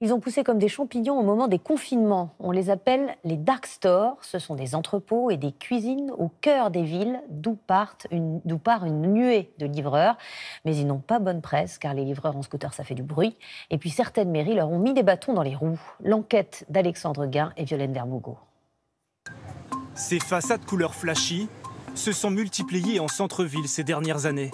Ils ont poussé comme des champignons au moment des confinements. On les appelle les dark stores. Ce sont des entrepôts et des cuisines au cœur des villes d'où part une nuée de livreurs. Mais ils n'ont pas bonne presse car les livreurs en scooter, ça fait du bruit. Et puis certaines mairies leur ont mis des bâtons dans les roues. L'enquête d'Alexandre Guin et Violaine Vermougo. Ces façades couleur flashy se sont multipliées en centre-ville ces dernières années.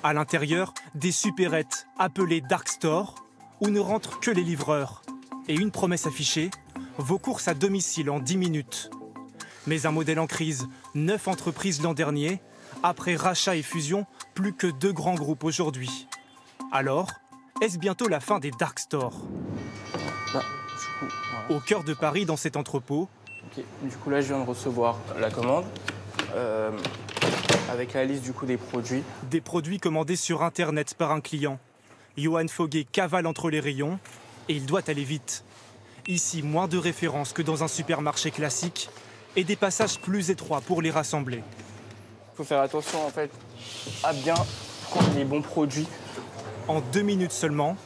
À l'intérieur, des supérettes appelées dark stores où ne rentrent que les livreurs. Et une promesse affichée, vos courses à domicile en 10 minutes. Mais un modèle en crise, 9 entreprises l'an dernier, après rachat et fusion, plus que 2 grands groupes aujourd'hui. Alors, est-ce bientôt la fin des dark stores? Au cœur de Paris, dans cet entrepôt. Okay. Du coup, là, je viens de recevoir la commande avec la liste du coup des produits. Des produits commandés sur Internet par un client. Johan Foguet cavale entre les rayons et il doit aller vite. Ici, moins de références que dans un supermarché classique et des passages plus étroits pour les rassembler. Il faut faire attention en fait à bien prendre les bons produits. En 2 minutes seulement,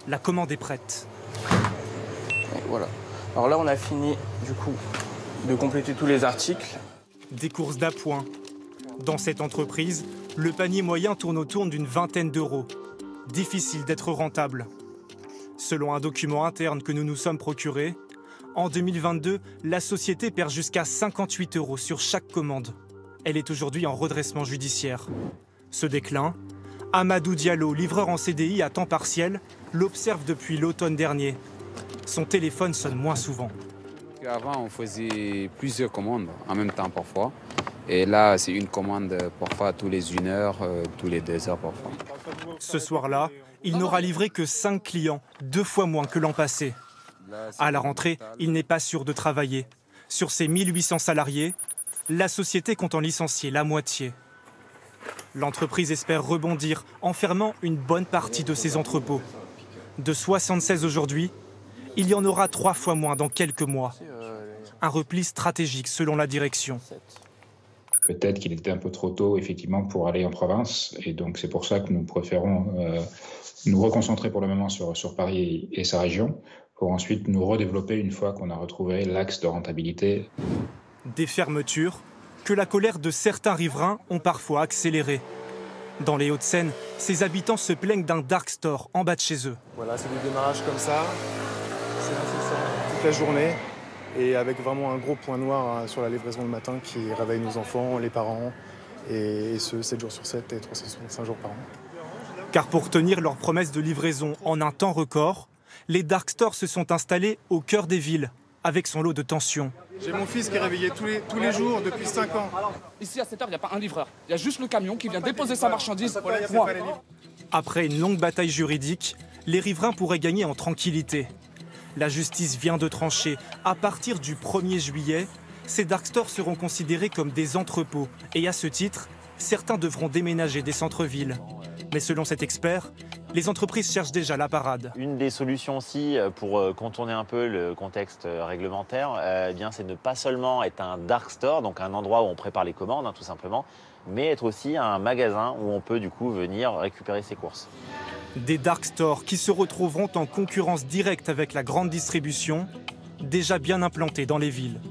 la commande est prête. Et voilà. Alors là, on a fini du coup de compléter tous les articles. Des courses d'appoint. Dans cette entreprise, le panier moyen tourne autour d'une vingtaine d'euros. Difficile d'être rentable. Selon un document interne que nous nous sommes procurés, en 2022, la société perd jusqu'à 58 euros sur chaque commande. Elle est aujourd'hui en redressement judiciaire. Ce déclin, Amadou Diallo, livreur en CDI à temps partiel, l'observe depuis l'automne dernier. Son téléphone sonne moins souvent. Avant, on faisait plusieurs commandes en même temps parfois. Et là, c'est une commande parfois tous les 1 heure, tous les 2 heures parfois. Ce soir-là, il n'aura livré que 5 clients, 2 fois moins que l'an passé. À la rentrée, il n'est pas sûr de travailler. Sur ses 1800 salariés, la société compte en licencier la moitié. L'entreprise espère rebondir en fermant une bonne partie de ses entrepôts. De 76 aujourd'hui, il y en aura 3 fois moins dans quelques mois. Un repli stratégique selon la direction. Peut-être qu'il était un peu trop tôt, effectivement, pour aller en province. Et donc, c'est pour ça que nous préférons nous reconcentrer pour le moment sur Paris et sa région, pour ensuite nous redévelopper une fois qu'on a retrouvé l'axe de rentabilité. Des fermetures que la colère de certains riverains ont parfois accélérées. Dans les Hauts-de-Seine, ces habitants se plaignent d'un dark store en bas de chez eux. Voilà, c'est des démarrages comme ça. C'est incessant toute la journée. Et avec vraiment un gros point noir sur la livraison le matin qui réveille nos enfants, les parents, et ce, 7 jours sur 7 et 365 jours par an. Car pour tenir leurs promesses de livraison en un temps record, les dark stores se sont installés au cœur des villes, avec son lot de tensions. J'ai mon fils qui est réveillé tous les jours depuis 5 ans. Ici, à cette heure, il n'y a pas un livreur. Il y a juste le camion qui vient déposer sa marchandise. Après une longue bataille juridique, les riverains pourraient gagner en tranquillité. La justice vient de trancher. À partir du 1er juillet, ces dark stores seront considérés comme des entrepôts. Et à ce titre, certains devront déménager des centres-villes. Mais selon cet expert, les entreprises cherchent déjà la parade. Une des solutions aussi pour contourner un peu le contexte réglementaire, c'est ne pas seulement être un dark store, donc un endroit où on prépare les commandes, tout simplement, mais être aussi un magasin où on peut du coup venir récupérer ses courses. Des dark stores qui se retrouveront en concurrence directe avec la grande distribution, déjà bien implantée dans les villes.